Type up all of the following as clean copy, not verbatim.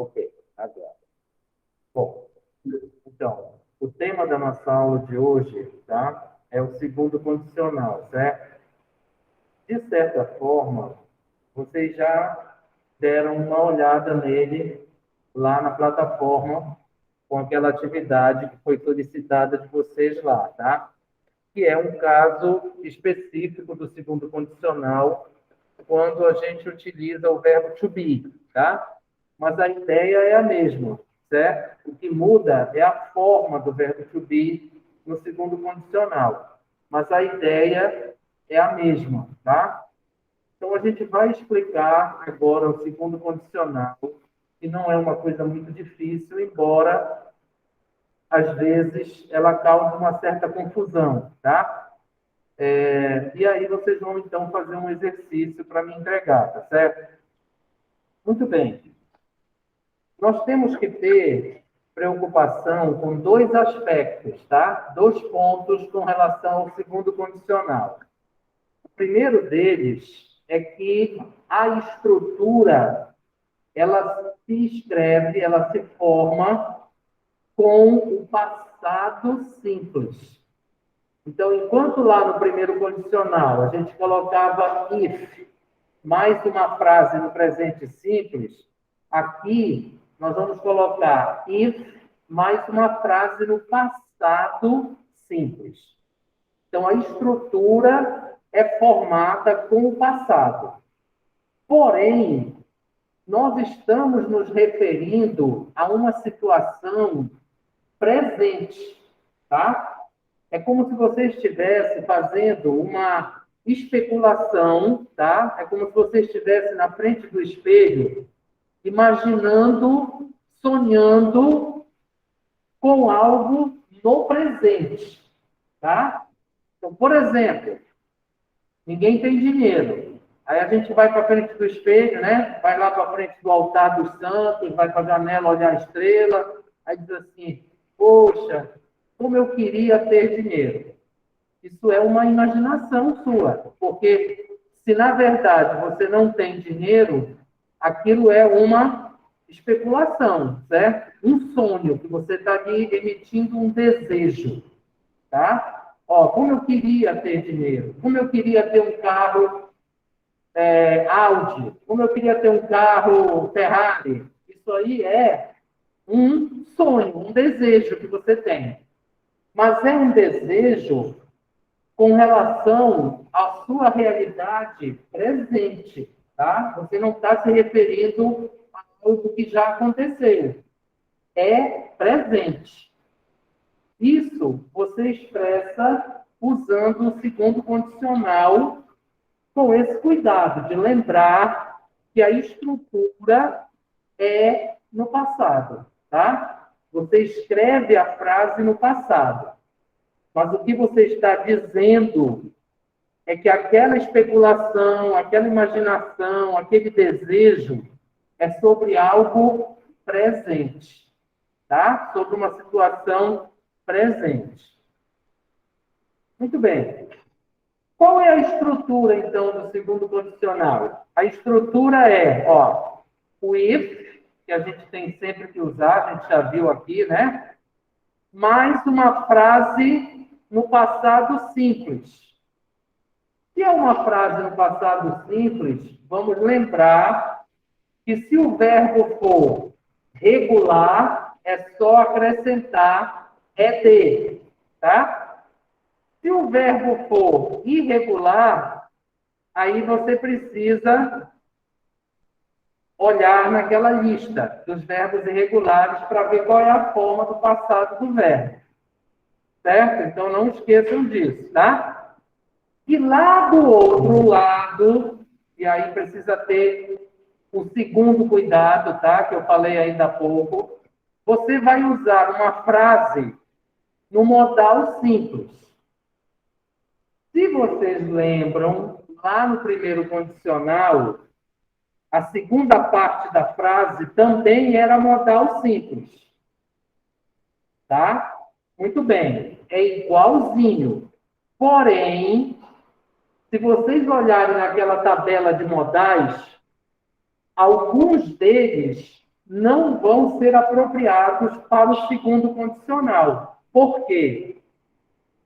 Ok, agora. Bom, então, o tema da nossa aula de hoje, tá? É o segundo condicional, certo? De certa forma, vocês já deram uma olhada nele lá na plataforma com aquela atividade que foi solicitada de vocês lá, tá? Que é um caso específico do segundo condicional, quando a gente utiliza o verbo to be, tá? Mas a ideia é a mesma, certo? O que muda é a forma do verbo to be no segundo condicional. Mas a ideia é a mesma, tá? Então, a gente vai explicar agora o segundo condicional, que não é uma coisa muito difícil, embora, às vezes, ela cause uma certa confusão, tá? E aí vocês vão, então, fazer um exercício para me entregar, tá certo? Muito bem. Nós temos que ter preocupação com dois aspectos, tá? Dois pontos com relação ao segundo condicional. O primeiro deles é que a estrutura, ela se escreve, ela se forma com o passado simples. Então, enquanto lá no primeiro condicional a gente colocava if mais uma frase no presente simples, aqui nós vamos colocar if mais uma frase no passado simples. Então, a estrutura é formada com o passado. Porém, nós estamos nos referindo a uma situação presente, tá? É como se você estivesse fazendo uma especulação, tá? É como se você estivesse na frente do espelho, imaginando, sonhando com algo no presente, tá? Então, por exemplo, ninguém tem dinheiro. Aí a gente vai para frente do espelho, né? Vai lá para frente do altar dos santos, vai para a janela olhar a estrela, aí diz assim: poxa, como eu queria ter dinheiro. Isso é uma imaginação sua, porque se na verdade você não tem dinheiro, aquilo é uma especulação, certo? Um sonho que você está ali emitindo um desejo, tá? Ó, como eu queria ter dinheiro, como eu queria ter um carro Audi, como eu queria ter um carro Ferrari. Isso aí é um sonho, um desejo que você tem. Mas é um desejo com relação à sua realidade presente, tá? Você não está se referindo a algo que já aconteceu. É presente. Isso você expressa usando o segundo condicional, com esse cuidado de lembrar que a estrutura é no passado, tá? Você escreve a frase no passado. Mas o que você está dizendo é que aquela especulação, aquela imaginação, aquele desejo é sobre algo presente, tá? Sobre uma situação presente. Muito bem. Qual é a estrutura, então, do segundo condicional? A estrutura é, ó, o if, que a gente tem sempre que usar, a gente já viu aqui, né? Mais uma frase no passado simples. Se é uma frase no passado simples, vamos lembrar que se o verbo for regular, é só acrescentar ed, tá? Se o verbo for irregular, aí você precisa olhar naquela lista dos verbos irregulares para ver qual é a forma do passado do verbo. Certo? Então não esqueçam disso, tá? E lá do outro lado, e aí precisa ter o segundo cuidado, tá? Que eu falei ainda há pouco. Você vai usar uma frase no modal simples. Se vocês lembram, lá no primeiro condicional, a segunda parte da frase também era modal simples. Tá? Muito bem. É igualzinho. Porém, se vocês olharem naquela tabela de modais, alguns deles não vão ser apropriados para o segundo condicional. Por quê?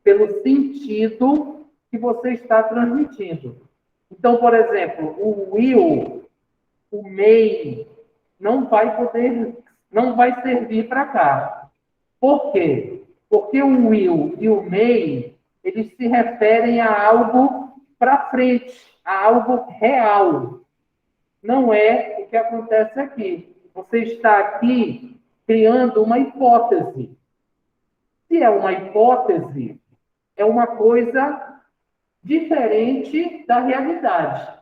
Pelo sentido que você está transmitindo. Então, por exemplo, o will, o may, não vai servir para cá. Por quê? Porque o will e o may, eles se referem a algo para frente, a algo real. Não é o que acontece aqui. Você está aqui criando uma hipótese. Se é uma hipótese, é uma coisa diferente da realidade.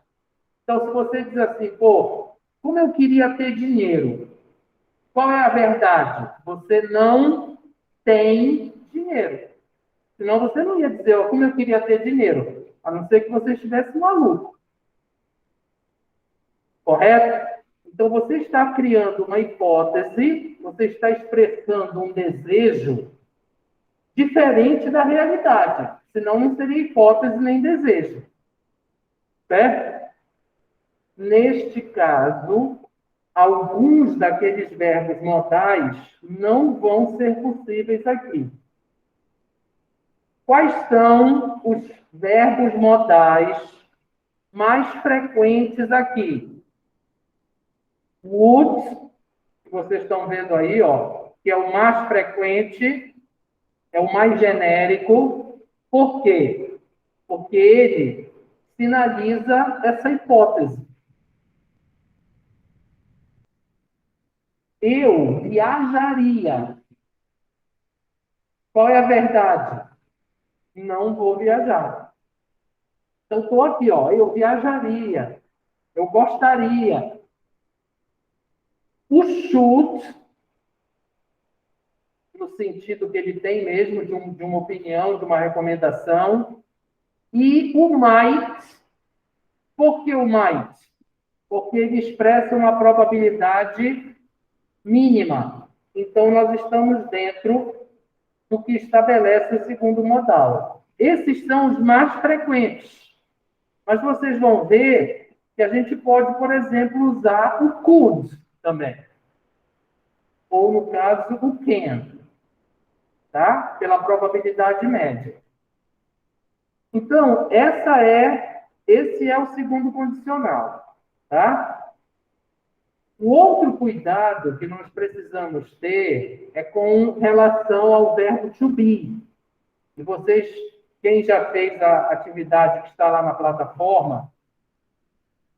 Então, se você diz assim, pô, como eu queria ter dinheiro? Qual é a verdade? Você não tem dinheiro. Senão você não ia dizer, ó, como eu queria ter dinheiro. A não ser que você estivesse maluco. Correto? Então, você está criando uma hipótese, você está expressando um desejo diferente da realidade. Senão, não seria hipótese nem desejo. Certo? Neste caso, alguns daqueles verbos modais não vão ser possíveis aqui. Quais são os verbos modais mais frequentes aqui? Would, que vocês estão vendo aí, ó, que é o mais frequente, é o mais genérico. Por quê? Porque ele sinaliza essa hipótese. Eu viajaria. Qual é a verdade? Não vou viajar. Então, estou aqui, ó, eu viajaria, eu gostaria. O should, no sentido que ele tem mesmo, de uma opinião, de uma recomendação, e o might, por que o might? Porque ele expressa uma probabilidade mínima. Então, nós estamos dentro do que estabelece o segundo modal. Esses são os mais frequentes. Mas vocês vão ver que a gente pode, por exemplo, usar o could também. Ou, no caso, o can. Tá? Pela probabilidade média. Então, esse é o segundo condicional. Tá? O outro cuidado que nós precisamos ter é com relação ao verbo to be. E vocês, quem já fez a atividade que está lá na plataforma,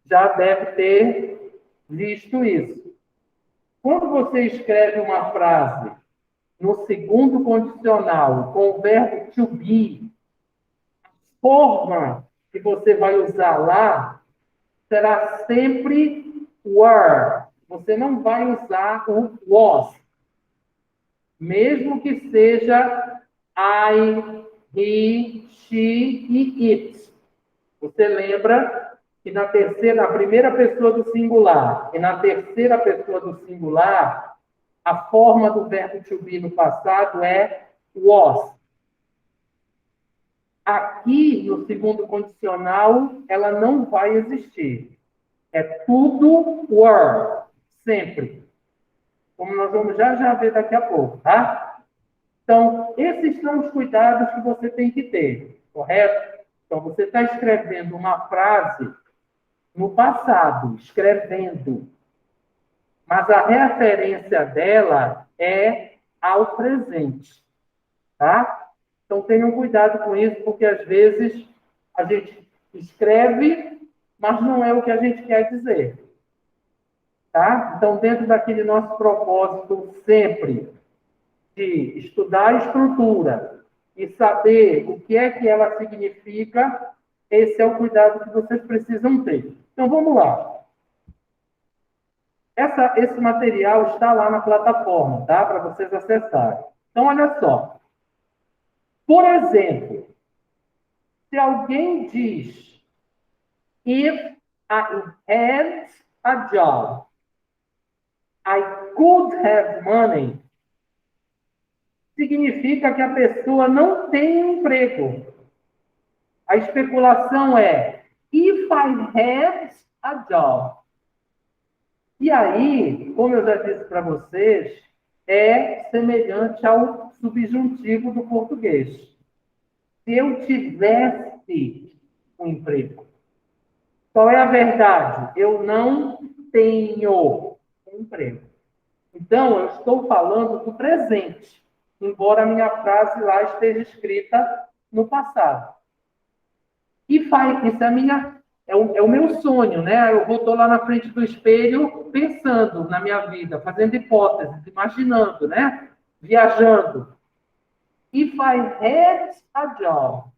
já deve ter visto isso. Quando você escreve uma frase no segundo condicional com o verbo to be, a forma que você vai usar lá será sempre were. Você não vai usar o was. Mesmo que seja I, he, she e it. Você lembra que na primeira pessoa do singular e na terceira pessoa do singular, a forma do verbo to be no passado é was. Aqui, no segundo condicional, ela não vai existir. É tudo were, sempre. Como nós vamos já ver daqui a pouco, tá? Então, esses são os cuidados que você tem que ter, correto? Então, você está escrevendo uma frase no passado, escrevendo. Mas a referência dela é ao presente. Tá? Então, tenham cuidado com isso, porque às vezes a gente escreve, mas não é o que a gente quer dizer. Tá? Então, dentro daquele nosso propósito sempre de estudar a estrutura e saber o que é que ela significa, esse é o cuidado que vocês precisam ter. Então, vamos lá. Esse material está lá na plataforma, tá? Para vocês acessarem. Então, olha só. Por exemplo, se alguém diz if I had a job, I could have money, significa que a pessoa não tem um emprego. A especulação é if I had a job, E aí, como eu já disse para vocês, é semelhante ao subjuntivo do português. Se eu tivesse um emprego, qual é a verdade? Eu não tenho um emprego. Então, eu estou falando do presente, embora a minha frase lá esteja escrita no passado. E faz, isso é o meu sonho, né? Eu estou lá na frente do espelho pensando na minha vida, fazendo hipóteses, imaginando, né? Viajando. If I had a job.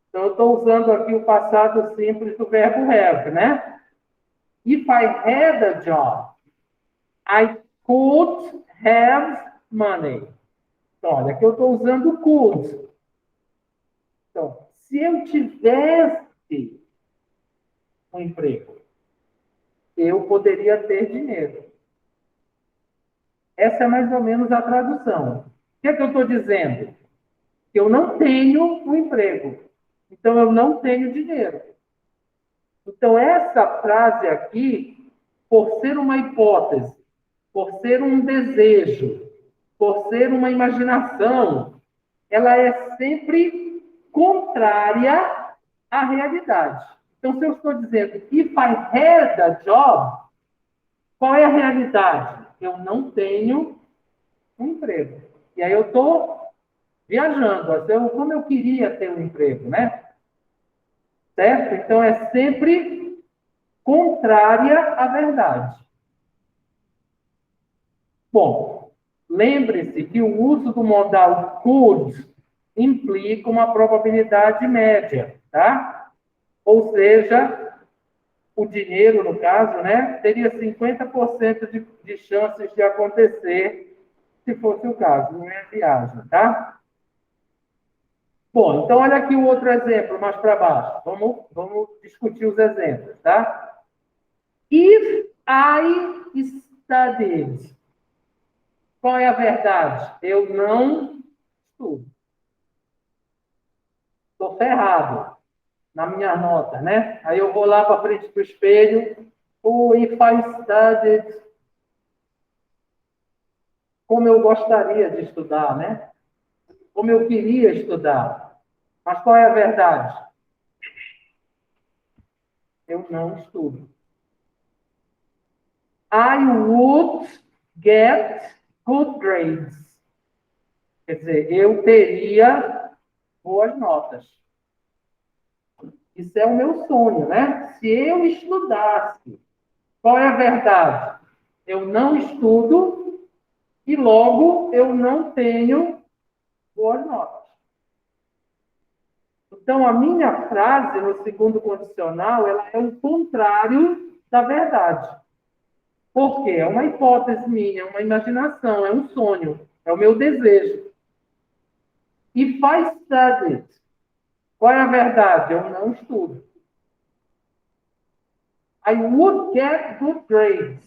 Então, eu estou usando aqui o passado simples do verbo have, né? If I had a job, I could have money. Então, olha, aqui eu estou usando could. Então, se eu tivesse um emprego, eu poderia ter dinheiro. Essa é mais ou menos a tradução. O que é que eu estou dizendo? Que eu não tenho um emprego. Então, eu não tenho dinheiro. Então, essa frase aqui, por ser uma hipótese, por ser um desejo, por ser uma imaginação, ela é sempre contrária à realidade. Então, se eu estou dizendo if I had a job, qual é a realidade? Eu não tenho um emprego. E aí eu estou viajando, como eu queria ter um emprego, né? Certo? Então, é sempre contrária à verdade. Bom, lembre-se que o uso do modal could implica uma probabilidade média, tá? Ou seja, o dinheiro, no caso, né, teria 50% de chances de acontecer, se fosse o caso, não é viagem, tá? Bom, então olha aqui o outro exemplo, mais para baixo. Vamos discutir os exemplos, tá? If I studied, qual é a verdade? Eu não estudo. Estou ferrado na minha nota, né? Aí eu vou lá para frente do espelho, if I studied, como eu gostaria de estudar, né? Como eu queria estudar. Mas qual é a verdade? Eu não estudo. I would get good grades. Quer dizer, eu teria boas notas. Isso é o meu sonho, né? Se eu estudasse, qual é a verdade? Eu não estudo e logo eu não tenho boas notas. Então, a minha frase no segundo condicional, ela é o contrário da verdade. Por quê? É uma hipótese minha, é uma imaginação, é um sonho, é o meu desejo. If I studied, qual é a verdade? Eu não estudo. I would get good grades.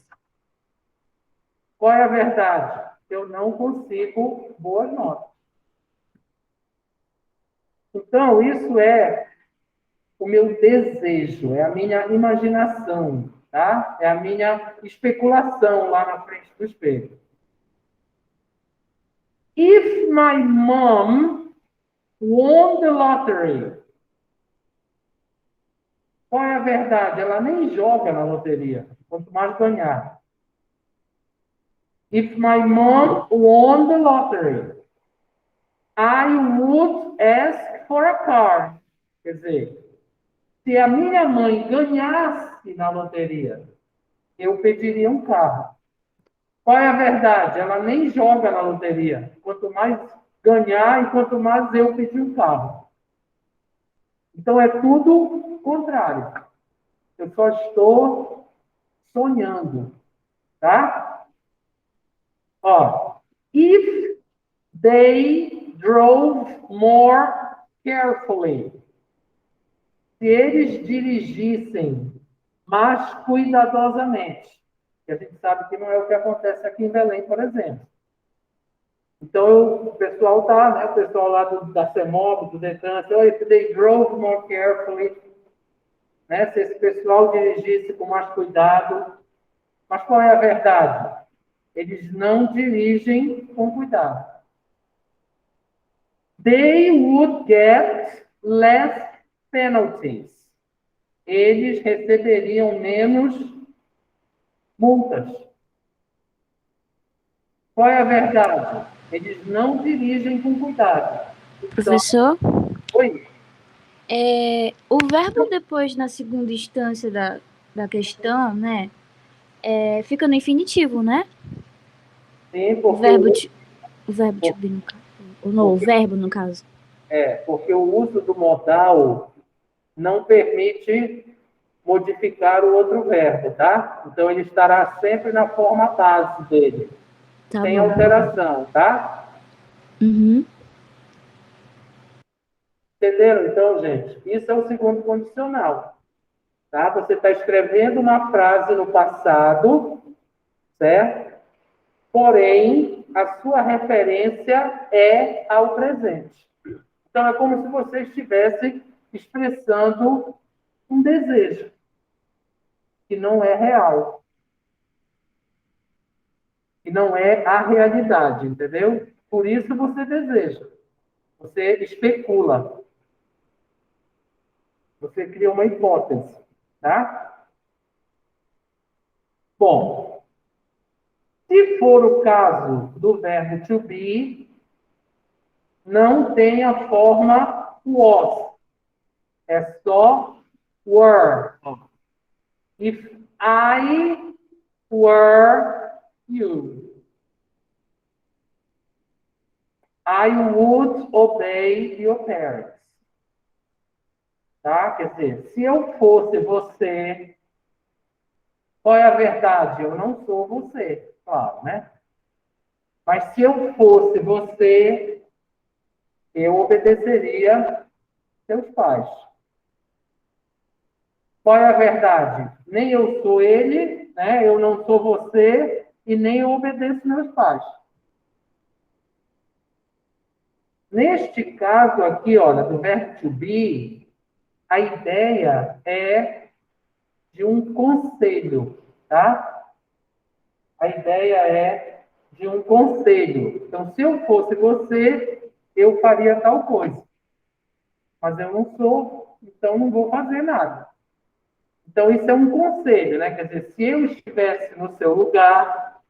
Qual é a verdade? Eu não consigo boas notas. Então, isso é o meu desejo, é a minha imaginação, tá? É a minha especulação lá na frente do espelho. If my mom won the lottery, qual é a verdade? Ela nem joga na loteria, quanto mais ganhar. If my mom won the lottery, I would ask for a car. Quer dizer, se a minha mãe ganhasse na loteria, eu pediria um carro. Qual é a verdade? Ela nem joga na loteria. Quanto mais ganhar e quanto mais eu pedir um carro. Então é tudo contrário. Eu só estou sonhando, tá? Ó, if they drove more carefully, se eles dirigissem mais cuidadosamente, que a gente sabe que não é o que acontece aqui em Belém, por exemplo. Então, o pessoal está, né, o pessoal lá da CEMOB, do DETRAN, if they drove more carefully, né, se esse pessoal dirigisse com mais cuidado, Mas qual é a verdade? Eles não dirigem com cuidado. They would get less penalties. Eles receberiam menos multas. Qual é a verdade? Eles não dirigem com cuidado. Então, Professor, oi, o verbo depois, na segunda instância da questão, né, fica no infinitivo, né? sim, O verbo to, o verbo to por- be, no caso. Não, o porque, verbo, no caso. porque o uso do modal não permite modificar o outro verbo, tá? Então, ele estará sempre na forma base dele, Tá sem bom. alteração, tá? Uhum. Entenderam? Então, gente, isso é o segundo condicional, tá? Você está escrevendo uma frase no passado, certo? Porém, a sua referência é ao presente. Então, é como se você estivesse expressando um desejo, que não é real, que não é a realidade, entendeu? Por isso você deseja, você especula, você cria uma hipótese, tá? Bom, se for o caso do verbo to be, não tem a forma was, é só were. If I were you, I would obey your parents. Tá? Quer dizer, se eu fosse você, qual é a verdade? Eu não sou você, claro, né? Mas se eu fosse você, eu obedeceria seus pais. Qual é a verdade? Nem eu sou ele, né? Eu não sou você e nem eu obedeço meus pais. Neste caso aqui, olha, do verbo to be, a ideia é de um conselho, tá? A ideia é de um conselho. Então, se eu fosse você, eu faria tal coisa. Mas eu não sou, então não vou fazer nada. Então, isso é um conselho, né? Quer dizer, se eu estivesse no seu lugar.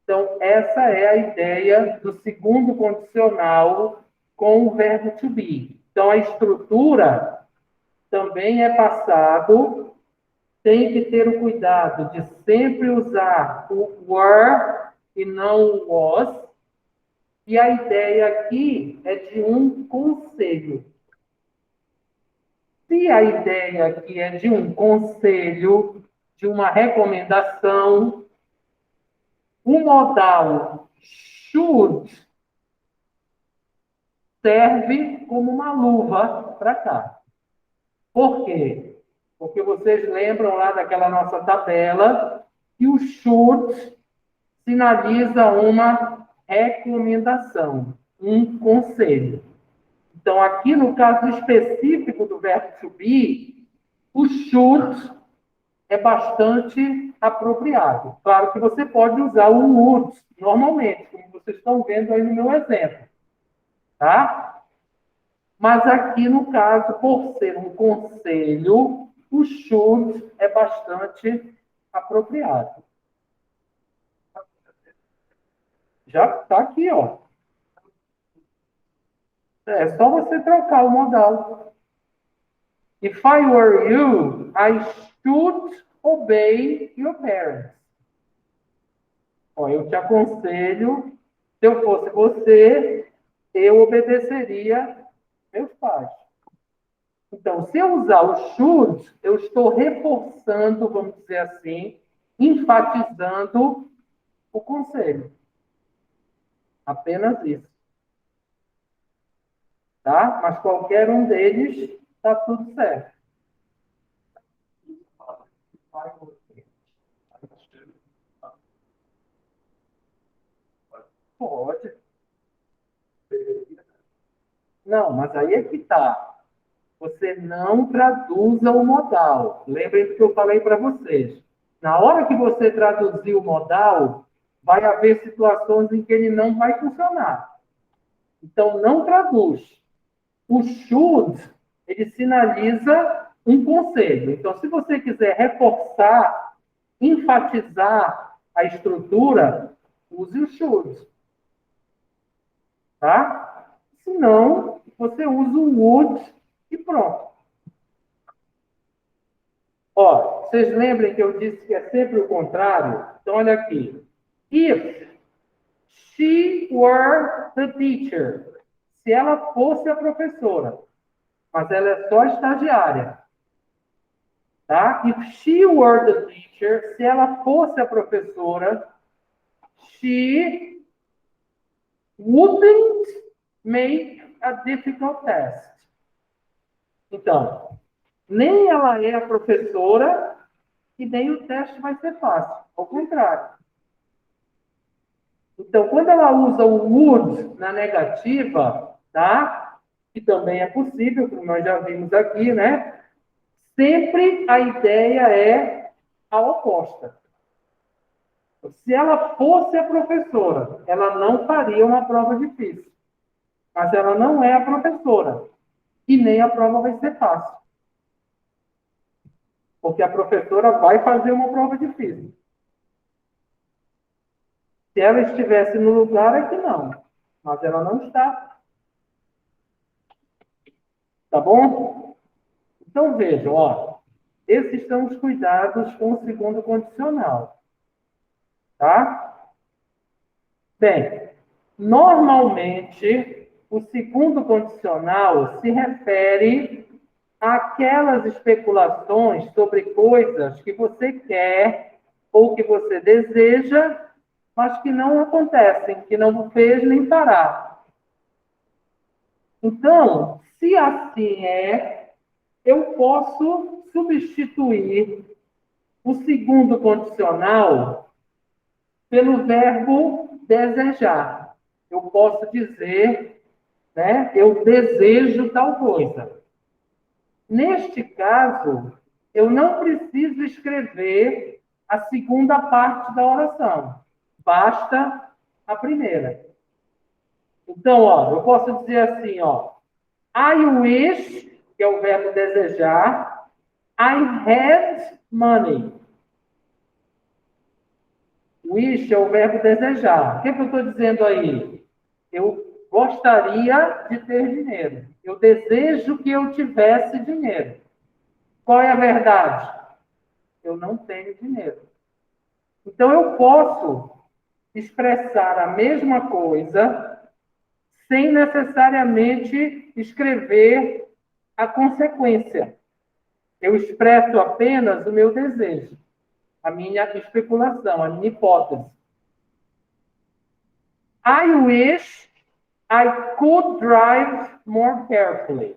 Então, essa é a ideia do segundo condicional com o verbo to be. Então, a estrutura também é passado, tem que ter o cuidado de sempre usar o were e não o was. E a ideia aqui é de um conselho. Se a ideia aqui é de um conselho, de uma recomendação, o modal should serve como uma luva para cá. Por quê? Porque vocês lembram lá daquela nossa tabela que o should sinaliza uma recomendação, um conselho. Então, aqui no caso específico do verbo to be, o should é bastante apropriado. Claro que você pode usar o would normalmente, como vocês estão vendo aí no meu exemplo, tá? Mas aqui, no caso, por ser um conselho, o should é bastante apropriado. Já está aqui, ó. É só você trocar o modal. If I were you, I should obey your parents. Ó, eu te aconselho, se eu fosse você, eu obedeceria meus pais. Então, se eu usar o should, eu estou reforçando, vamos dizer assim, enfatizando o conselho. Apenas isso. Tá? Mas qualquer um deles está tudo certo. Pode. Não, mas aí é que está. Você não traduza o modal. Lembrem do que eu falei para vocês. Na hora que você traduzir o modal, vai haver situações em que ele não vai funcionar. Então, não traduz. O should, ele sinaliza um conselho. Então, se você quiser reforçar, enfatizar a estrutura, use o should. Tá? Se não, você usa o would e pronto. Ó, vocês lembram que eu disse que é sempre o contrário? Então, olha aqui. If she were the teacher. Se ela fosse a professora. Mas ela é só estagiária. Tá? If she were the teacher. Se ela fosse a professora. She wouldn't make a difficult test. Então, nem ela é a professora e nem o teste vai ser fácil. Ao contrário. Então, quando ela usa o would na negativa, tá? Que também é possível, como nós já vimos aqui, né? Sempre a ideia é a oposta. Se ela fosse a professora, ela não faria uma prova difícil. Mas ela não é a professora. E nem a prova vai ser fácil. Porque a professora vai fazer uma prova difícil. Se ela estivesse no lugar, é que não. Mas ela não está. Tá bom? Então, vejam, ó. Esses são os cuidados com o segundo condicional. Tá? Bem, normalmente, o segundo condicional se refere àquelas especulações sobre coisas que você quer ou que você deseja, mas que não acontecem, que não fez nem fará. Então, se assim é, eu posso substituir o segundo condicional pelo verbo desejar. Eu posso dizer, né, eu desejo tal coisa. Neste caso, eu não preciso escrever a segunda parte da oração. Basta a primeira. Então, ó, eu posso dizer assim, ó, I wish, que é o verbo desejar, I had money. Wish é o verbo desejar. O que eu estou dizendo aí? Eu gostaria de ter dinheiro. Eu desejo que eu tivesse dinheiro. Qual é a verdade? Eu não tenho dinheiro. Então, eu posso expressar a mesma coisa sem necessariamente escrever a consequência. Eu expresso apenas o meu desejo, a minha especulação, a minha hipótese. I wish I could drive more carefully.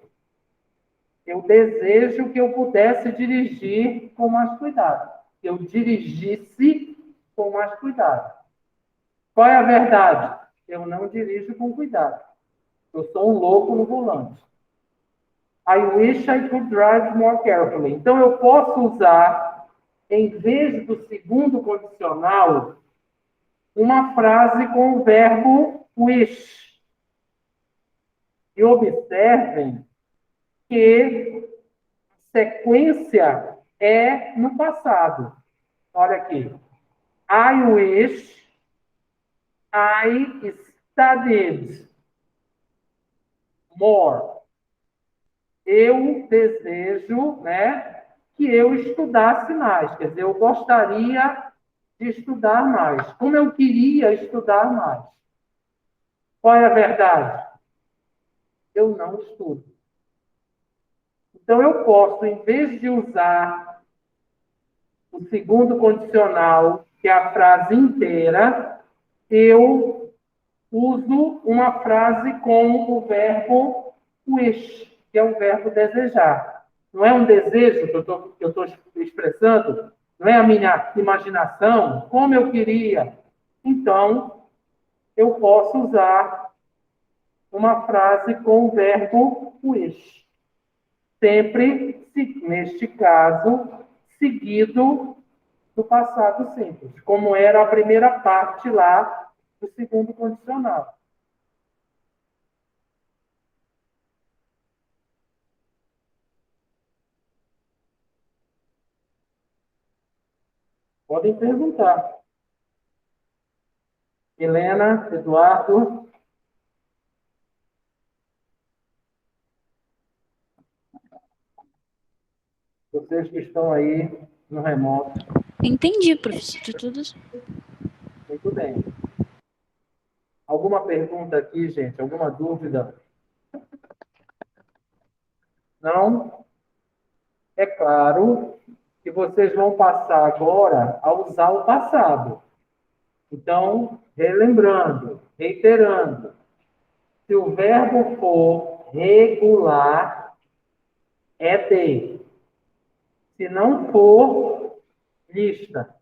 Eu desejo que eu pudesse dirigir com mais cuidado. Que eu dirigisse com mais cuidado. Qual é a verdade? Eu não dirijo com cuidado. Eu sou um louco no volante. I wish I could drive more carefully. Então, eu posso usar, em vez do segundo condicional, uma frase com o verbo wish. E observem que a sequência é no passado. Olha aqui. I wish I studied more. Eu desejo, né, que eu estudasse mais. Quer dizer, eu gostaria de estudar mais. Como eu queria estudar mais. Qual é a verdade? Eu não estudo. Então, eu posso, em vez de usar o segundo condicional, que é a frase inteira, eu uso uma frase com o verbo wish, que é o verbo desejar. Não é um desejo que eu estou expressando, não é a minha imaginação, como eu queria. Então, eu posso usar uma frase com o verbo wish. Sempre, neste caso, seguido do passado simples, como era a primeira parte lá do segundo condicional. Podem perguntar. Helena, Eduardo. Vocês que estão aí no remoto. Entendi, professor. Tudo. Muito bem. Alguma pergunta aqui, gente? Alguma dúvida? Não? É claro que vocês vão passar agora a usar o passado. Então, relembrando, reiterando, se o verbo for regular, é ter. Se não for, lista.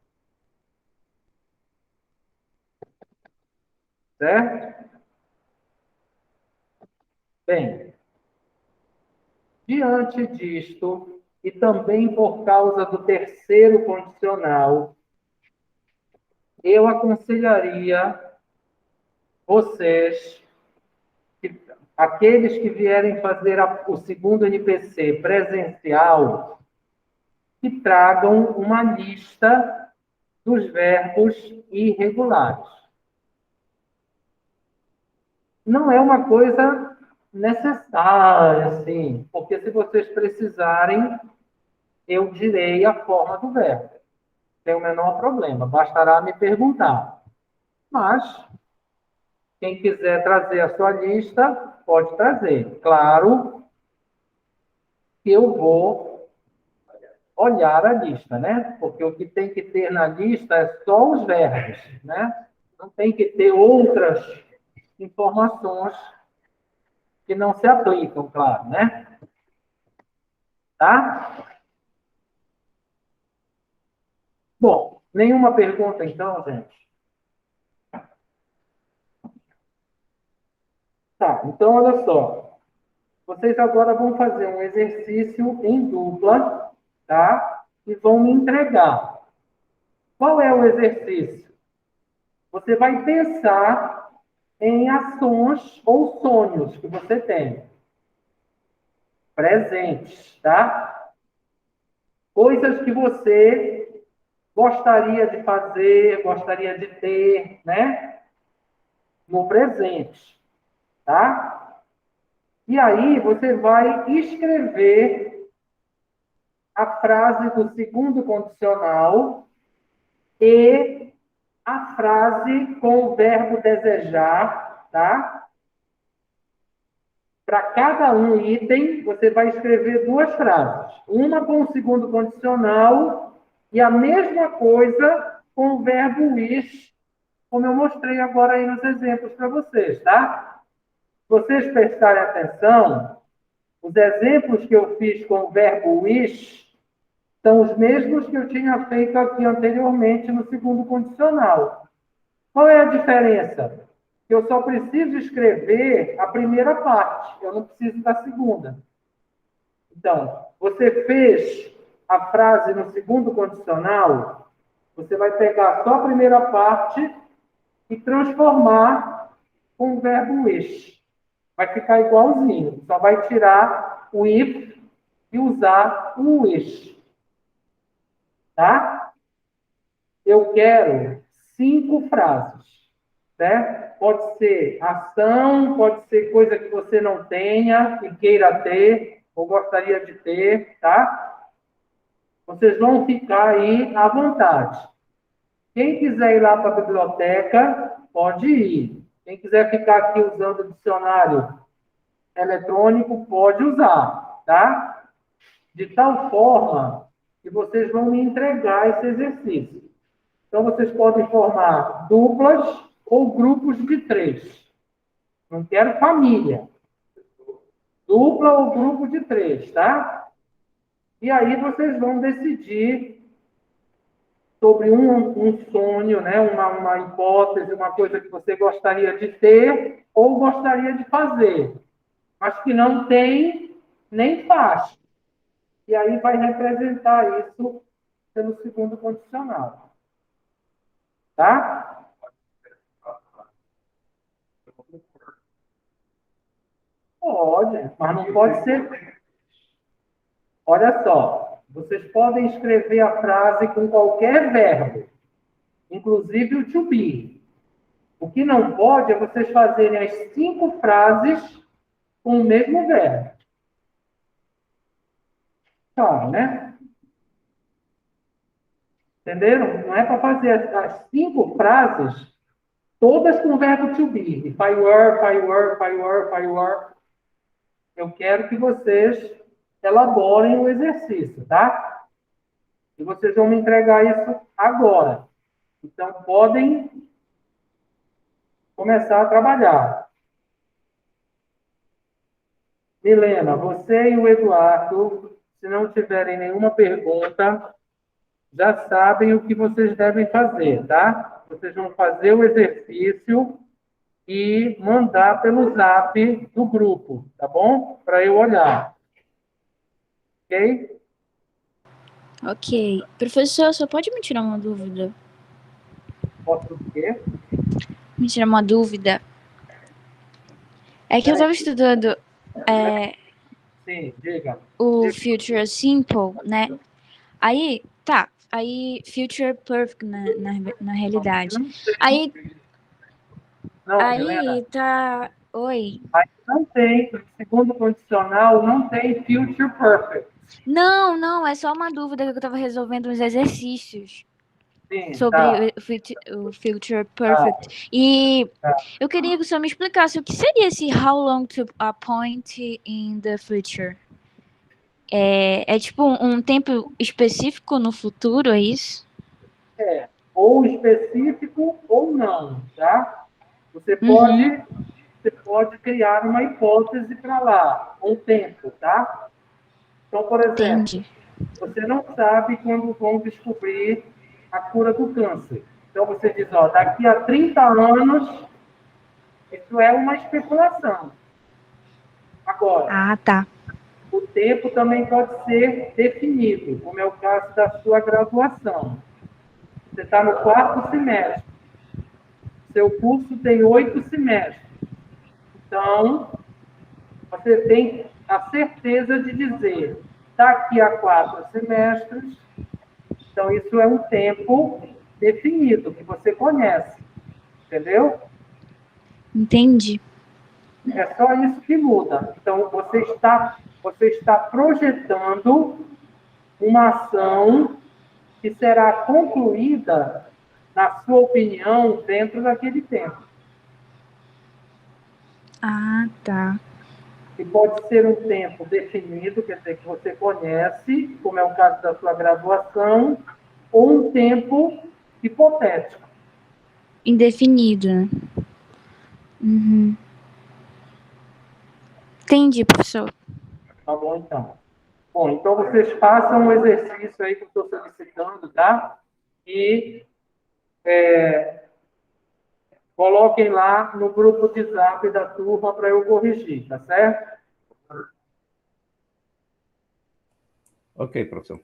Certo? Bem, diante disto, e também por causa do terceiro condicional, eu aconselharia vocês, aqueles que vierem fazer o segundo NPC presencial, que tragam uma lista dos verbos irregulares. Não é uma coisa necessária, assim, porque se vocês precisarem, eu direi a forma do verbo. Sem o menor problema, bastará me perguntar. Mas, quem quiser trazer a sua lista, pode trazer. Claro que eu vou olhar a lista, né? Porque o que tem que ter na lista é só os verbos, né? Não tem que ter outras informações que não se aplicam, claro, né? Tá? Bom, nenhuma pergunta então, gente? Tá, então olha só. Vocês agora vão fazer um exercício em dupla, tá? E vão me entregar. Qual é o exercício? Você vai pensar em ações ou sonhos que você tem. Presentes, tá? Coisas que você gostaria de fazer, gostaria de ter, né? No presente, tá? E aí você vai escrever a frase do segundo condicional e a frase com o verbo desejar, tá? Para cada um item, você vai escrever duas frases. Uma com o segundo condicional e a mesma coisa com o verbo wish, como eu mostrei agora aí nos exemplos para vocês, tá? Se vocês prestarem atenção, os exemplos que eu fiz com o verbo wish são os mesmos que eu tinha feito aqui anteriormente no segundo condicional. Qual é a diferença? Eu só preciso escrever a primeira parte, eu não preciso da segunda. Então, você fez a frase no segundo condicional, você vai pegar só a primeira parte e transformar com o verbo wish. Vai ficar igualzinho, só vai tirar o if e usar o wish. Tá? Eu quero 5 frases, certo? Pode ser ação, pode ser coisa que você não tenha e queira ter, ou gostaria de ter, tá? Vocês vão ficar aí à vontade. Quem quiser ir lá para a biblioteca, pode ir. Quem quiser ficar aqui usando o dicionário eletrônico, pode usar, tá? De tal forma que vocês vão me entregar esse exercício. Então, vocês podem formar duplas ou grupos de 3. Não quero família. Dupla ou grupo de 3, tá? E aí vocês vão decidir sobre um sonho, né? Uma hipótese, uma coisa que você gostaria de ter ou gostaria de fazer, mas que não tem nem faz. E aí vai representar isso pelo segundo condicional. Tá? Pode, mas não pode ser. Olha só, vocês podem escrever a frase com qualquer verbo, inclusive o to be. O que não pode é vocês fazerem as 5 frases com o mesmo verbo. Claro, né? Entenderam? Não é para fazer as 5 frases todas com o verbo to be. If I were, if I were, if I were, if I were. Eu quero que vocês elaborem o exercício, tá? E vocês vão me entregar isso agora. Então, podem começar a trabalhar. Milena, você e o Eduardo, se não tiverem nenhuma pergunta, já sabem o que vocês devem fazer, tá? Vocês vão fazer o exercício e mandar pelo zap do grupo, tá bom? Para eu olhar. Ok? Ok. Professor, só pode me tirar uma dúvida? Posso o quê? Me tirar uma dúvida. É que eu tava estudando Sim, diga. o Future Simple, né? Aí, tá. Aí, Future Perfect na realidade. Não tem. Aí, Não, Milena. aí tá. Oi. Aí não tem. Segundo condicional, não tem future perfect. Não, não, é só uma dúvida que eu tava resolvendo uns exercícios Sim, sobre tá. o Future Tá, Perfect. E tá. eu queria que o senhor me explicasse o que seria esse How long to a point in the future? É tipo um tempo específico no futuro, é isso? É, ou específico ou não, tá? Você Uhum, pode, você pode criar uma hipótese para lá, um tempo, tá? Então, por exemplo, entendi. você não sabe quando vão descobrir a cura do câncer. Então, você diz, ó, daqui a 30 anos, isso é uma especulação. Agora, Ah, tá. o tempo também pode ser definido, como é o caso da sua graduação. Você está no 4º semestre. Seu curso tem 8 semestres. Então, você tem a certeza de dizer, daqui a 4 semestres, então isso é um tempo definido, que você conhece. Entendeu? Entendi. É só isso que muda. Então, você está projetando uma ação que será concluída, na sua opinião, dentro daquele tempo. Ah, tá. E pode ser um tempo definido, quer dizer, que você conhece, como é o caso da sua graduação, ou um tempo hipotético. Indefinido, né? Uhum. Entendi, professor. Tá bom, então? Bom, então vocês façam um exercício aí que eu estou solicitando, tá? E coloquem lá no grupo de zap da turma para eu corrigir, tá certo? Ok, professor.